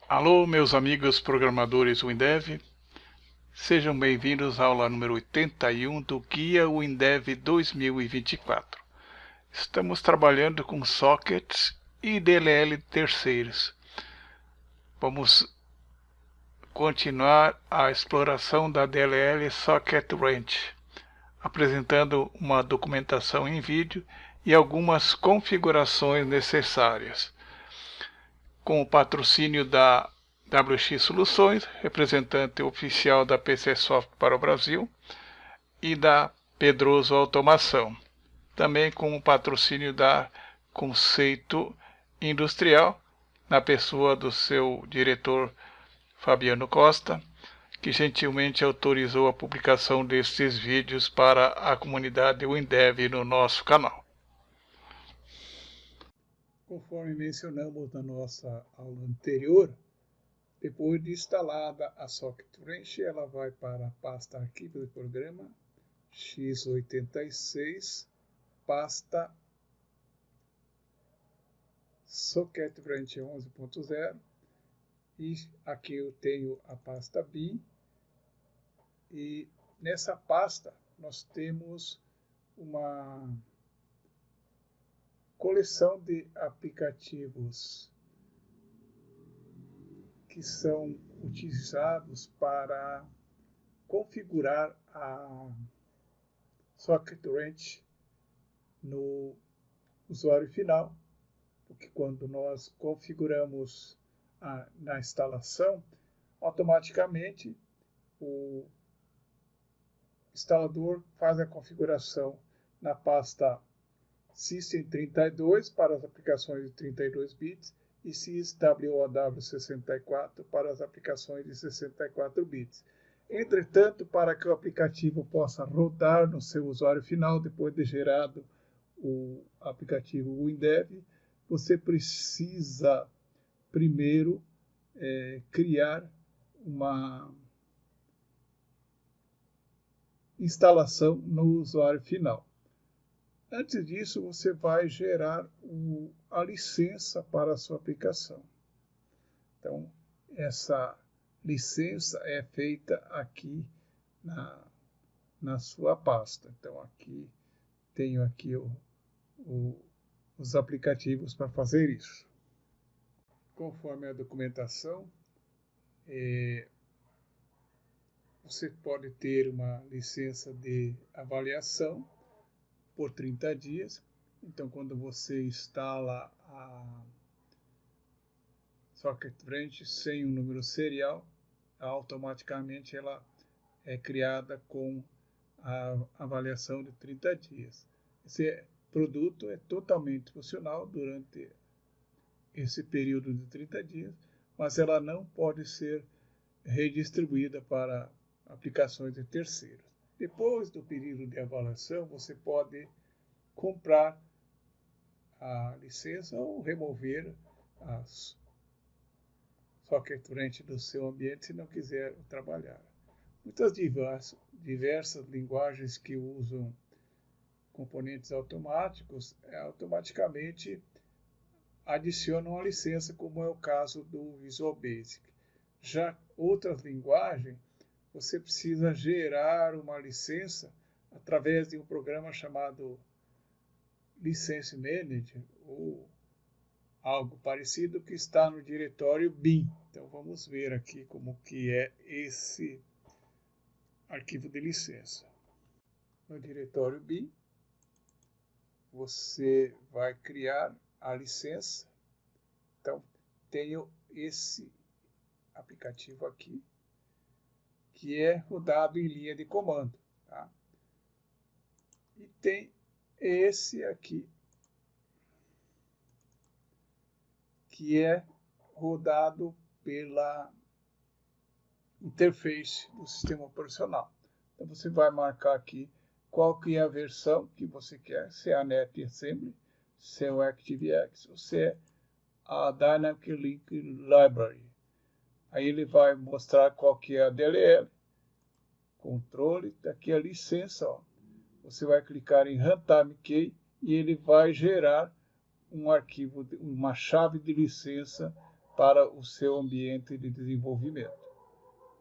Alô, meus amigos programadores WinDev, sejam bem-vindos à aula número 81 do Guia WinDev 2024. Estamos trabalhando com sockets e DLL terceiros. Vamos continuar a exploração da DLL Socket Range, apresentando uma documentação em vídeo e algumas configurações necessárias, com o patrocínio da WX Soluções, representante oficial da PCsoft para o Brasil, e da Pedroso Automação, também com o patrocínio da Conceito Industrial, na pessoa do seu diretor Fabiano Costa, que gentilmente autorizou a publicação destes vídeos para a comunidade WinDev no nosso canal. Conforme mencionamos na nossa aula anterior, depois de instalada a Socket Range, ela vai para a pasta Arquivo de Programa, x86, pasta Socket Range 11.0, e aqui eu tenho a pasta bin, e nessa pasta nós temos uma coleção de aplicativos que são utilizados para configurar a Socket Range no usuário final, porque quando nós configuramos na instalação, automaticamente o instalador faz a configuração na pasta System32 para as aplicações de 32 bits e syswow64 para as aplicações de 64 bits. Entretanto, para que o aplicativo possa rodar no seu usuário final, depois de gerado o aplicativo WinDev, você precisa primeiro criar uma instalação no usuário final. Antes disso, você vai gerar a licença para a sua aplicação. Então, essa licença é feita aqui na sua pasta. Então, aqui tenho aqui os aplicativos para fazer isso. Conforme a documentação, você pode ter uma licença de avaliação por 30 dias. Então, quando você instala a Socket Range sem um número serial, automaticamente ela é criada com a avaliação de 30 dias. Esse produto é totalmente funcional durante esse período de 30 dias, mas ela não pode ser redistribuída para aplicações de terceiros. Depois do período de avaliação, você pode comprar a licença ou remover as Socket Range do seu ambiente se não quiser trabalhar. Muitas diversas linguagens que usam componentes automáticos automaticamente adicionam a licença, como é o caso do Visual Basic. Já outras linguagens, você precisa gerar uma licença através de um programa chamado License Manager ou algo parecido que está no diretório bin. Então vamos ver aqui como que é esse arquivo de licença. No diretório bin, você vai criar a licença. Então tenho esse aplicativo aqui, que é rodado em linha de comando. Tá? E tem esse aqui, que é rodado pela interface do sistema operacional. Então você vai marcar aqui qual que é a versão que você quer, se é a NetAssembly, se é o ActiveX, ou se é a Dynamic Link Library. Aí ele vai mostrar qual que é a DLL, controle, daqui a licença, ó. Você vai clicar em Runtime Key e ele vai gerar um arquivo, uma chave de licença para o seu ambiente de desenvolvimento.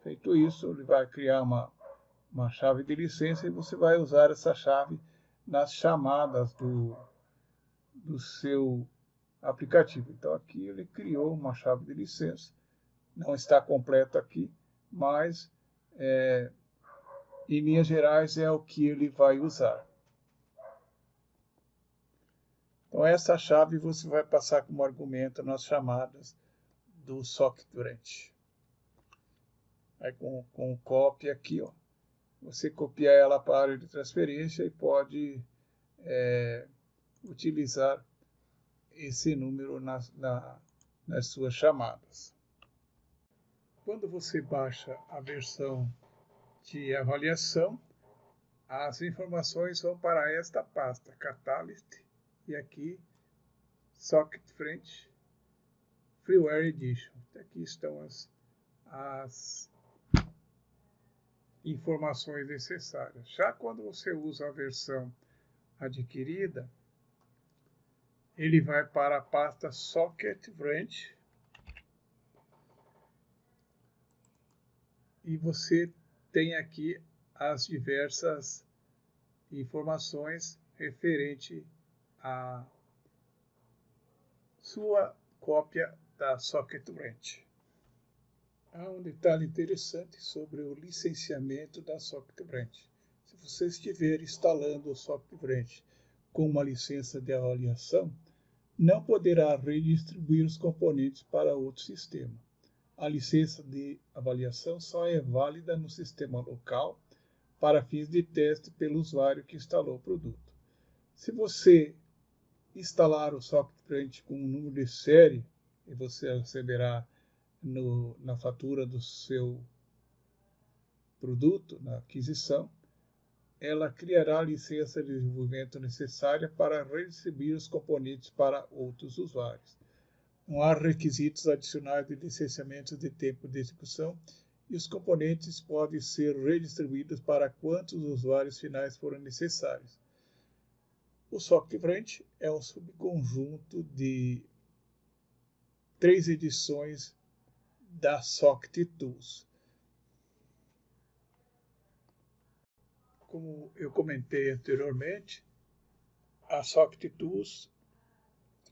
Feito isso, ele vai criar uma chave de licença e você vai usar essa chave nas chamadas do seu aplicativo. Então aqui ele criou uma chave de licença, não está completo aqui, mas em linhas gerais é o que ele vai usar. Então essa chave você vai passar como argumento nas chamadas do SocketBranch. Aí com cópia aqui, ó, você copia ela para a área de transferência e pode utilizar esse número nas suas chamadas. Quando você baixa a versão de avaliação, as informações vão para esta pasta, Catalyst, e aqui SocketBranch Freeware Edition. Aqui estão as informações necessárias. Já quando você usa a versão adquirida, ele vai para a pasta SocketBranch e você tem aqui as diversas informações referente à sua cópia da SocketBranch. Há um detalhe interessante sobre o licenciamento da SocketBranch. Se você estiver instalando o SocketBranch com uma licença de avaliação, não poderá redistribuir os componentes para outro sistema. A licença de avaliação só é válida no sistema local para fins de teste pelo usuário que instalou o produto. Se você instalar o SocketBranch com um número de série, e você receberá na fatura do seu produto, na aquisição, ela criará a licença de desenvolvimento necessária para redistribuir os componentes para outros usuários. Não há requisitos adicionais de licenciamento de tempo de execução e os componentes podem ser redistribuídos para quantos usuários finais forem necessários. O SocketBranch é um subconjunto de 3 edições da SocketTools. Como eu comentei anteriormente, a SocketTools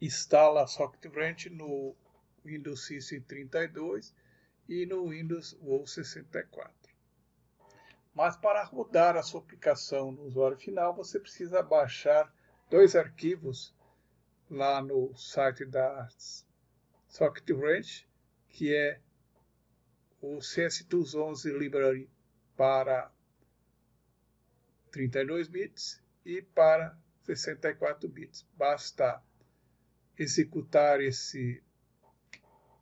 instala a SocketBranch no Windows System 32 e no Windows Wall 64. Mas para rodar a sua aplicação no usuário final, você precisa baixar 2 arquivos lá no site da SocketBranch, que é o CS-Tools 11 Library para 32 bits e para 64 bits. Basta executar esse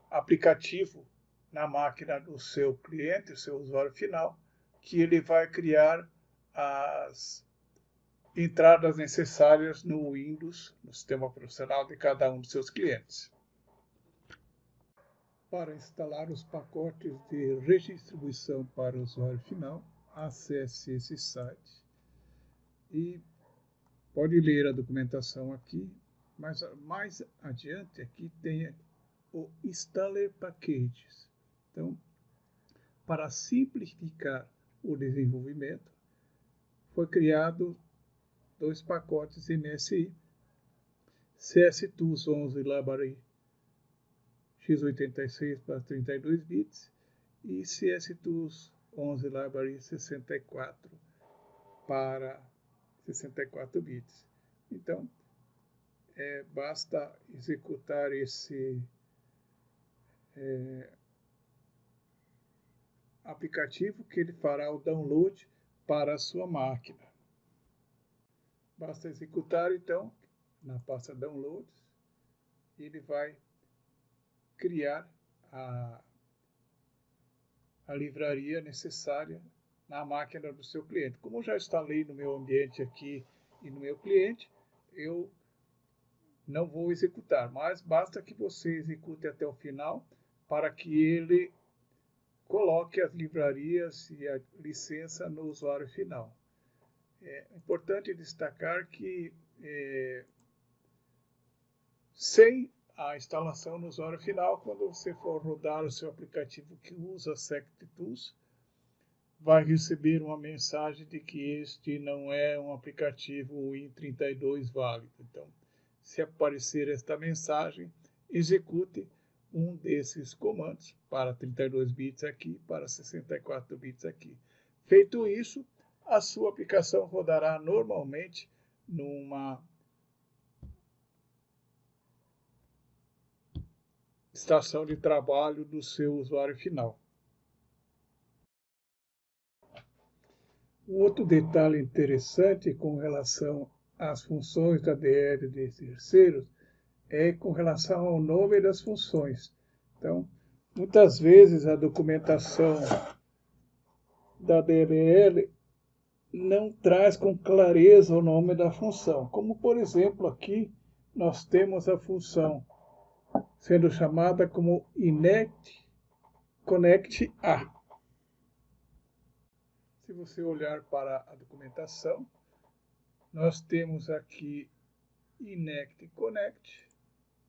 aplicativo na máquina do seu cliente, o seu usuário final, que ele vai criar as entradas necessárias no Windows, no sistema operacional de cada um dos seus clientes. Para instalar os pacotes de redistribuição para o usuário final, acesse esse site e pode ler a documentação aqui, mas mais adiante aqui tem o Installer Packages. Então, para simplificar o desenvolvimento, foi criado 2 pacotes MSI, CS-Tools 11 Library x86 para 32 bits e CS-Tools 11 Library 64 para 64 bits. Então, basta executar esse aplicativo que ele fará o download para a sua máquina. Basta executar, então, na pasta Downloads, ele vai criar a livraria necessária na máquina do seu cliente. Como eu já instalei no meu ambiente aqui e no meu cliente, eu não vou executar, mas basta que você execute até o final para que ele coloque as livrarias e a licença no usuário final. É importante destacar que sem a instalação no usuário final. Quando você for rodar o seu aplicativo que usa SecTools, vai receber uma mensagem de que este não é um aplicativo Win32 válido. Então, se aparecer esta mensagem, execute um desses comandos para 32 bits aqui, para 64 bits aqui. Feito isso, a sua aplicação rodará normalmente numa estação de trabalho do seu usuário final. Um outro detalhe interessante com relação às funções da DL de terceiros é com relação ao nome das funções. Então, muitas vezes a documentação da DLL não traz com clareza o nome da função. Como, por exemplo, aqui nós temos a função sendo chamada como inetConnectA. Se você olhar para a documentação, nós temos aqui inetConnect,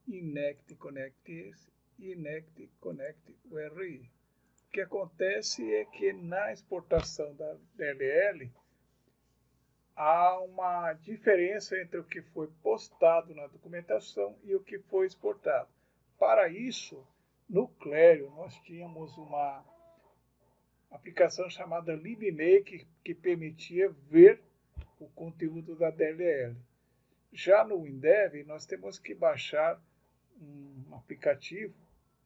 inetConnectS, inetConnectURI. O que acontece é que na exportação da DLL há uma diferença entre o que foi postado na documentação e o que foi exportado. Para isso, no Clério, nós tínhamos uma aplicação chamada LibMake que permitia ver o conteúdo da DLL. Já no WinDev, nós temos que baixar um aplicativo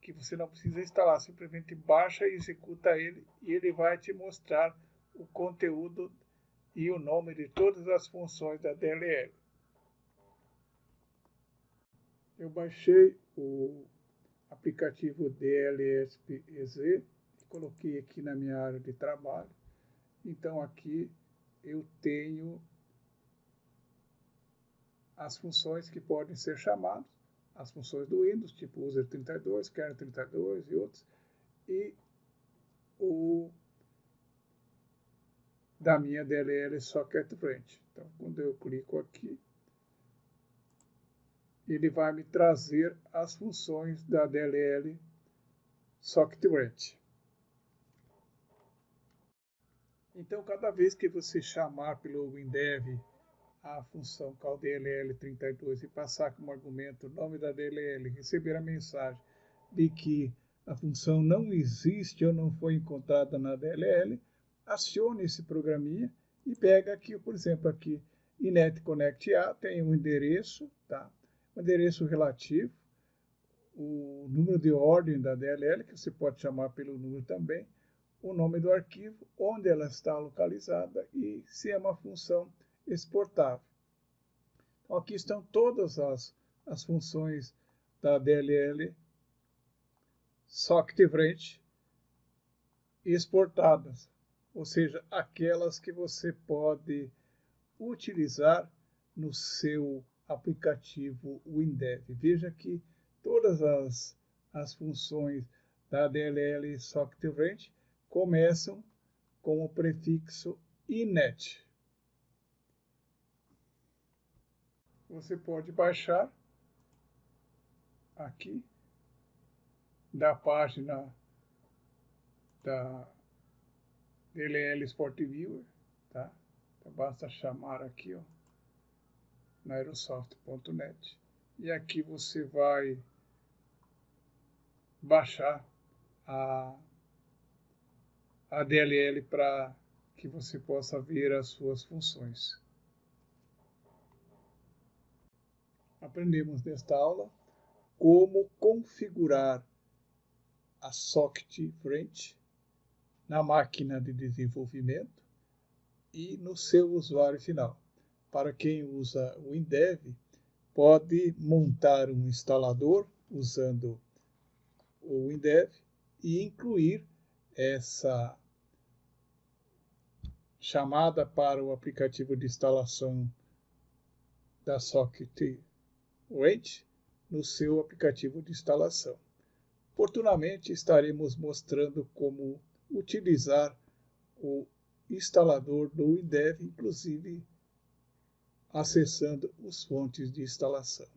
que você não precisa instalar, simplesmente baixa e executa ele e ele vai te mostrar o conteúdo e o nome de todas as funções da DLL. Eu baixei o aplicativo DLSP-EZ e coloquei aqui na minha área de trabalho. Então aqui eu tenho as funções que podem ser chamadas, as funções do Windows, tipo user32, kernel32 e outros, e o da minha DLL Socket Branch. Então, quando eu clico aqui, ele vai me trazer as funções da DLL Socket Branch. Então, cada vez que você chamar pelo WinDev a função CalDLL32 e passar como argumento o nome da DLL, receber a mensagem de que a função não existe ou não foi encontrada na DLL, acione esse programinha e pega aqui, por exemplo, aqui inetConnectA tem um endereço, tá? Um endereço relativo, o número de ordem da DLL, que você pode chamar pelo número também, o nome do arquivo, onde ela está localizada e se é uma função exportável. Então, aqui estão todas as funções da DLL Socket Branch exportadas, ou seja, aquelas que você pode utilizar no seu aplicativo WinDev. Veja que todas as funções da DLL Socket Branch começam com o prefixo inet. Você pode baixar aqui da página da DLL Sport Viewer, tá? Então basta chamar aqui, ó, na aerosoft.net, e aqui você vai baixar a DLL para que você possa ver as suas funções. Aprendemos nesta aula como configurar a Socket Branch na máquina de desenvolvimento e no seu usuário final. Para quem usa o WinDev, pode montar um instalador usando o WinDev e incluir essa chamada para o aplicativo de instalação da Socket Branch no seu aplicativo de instalação. Oportunamente estaremos mostrando como utilizar o instalador do WinDev, inclusive acessando as fontes de instalação.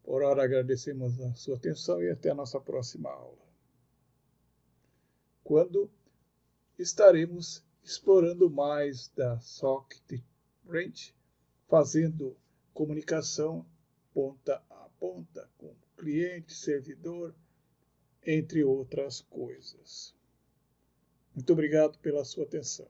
Por hora, agradecemos a sua atenção e até a nossa próxima aula, quando estaremos explorando mais da Socket Range, fazendo comunicação ponta a ponta com cliente, servidor, entre outras coisas. Muito obrigado pela sua atenção.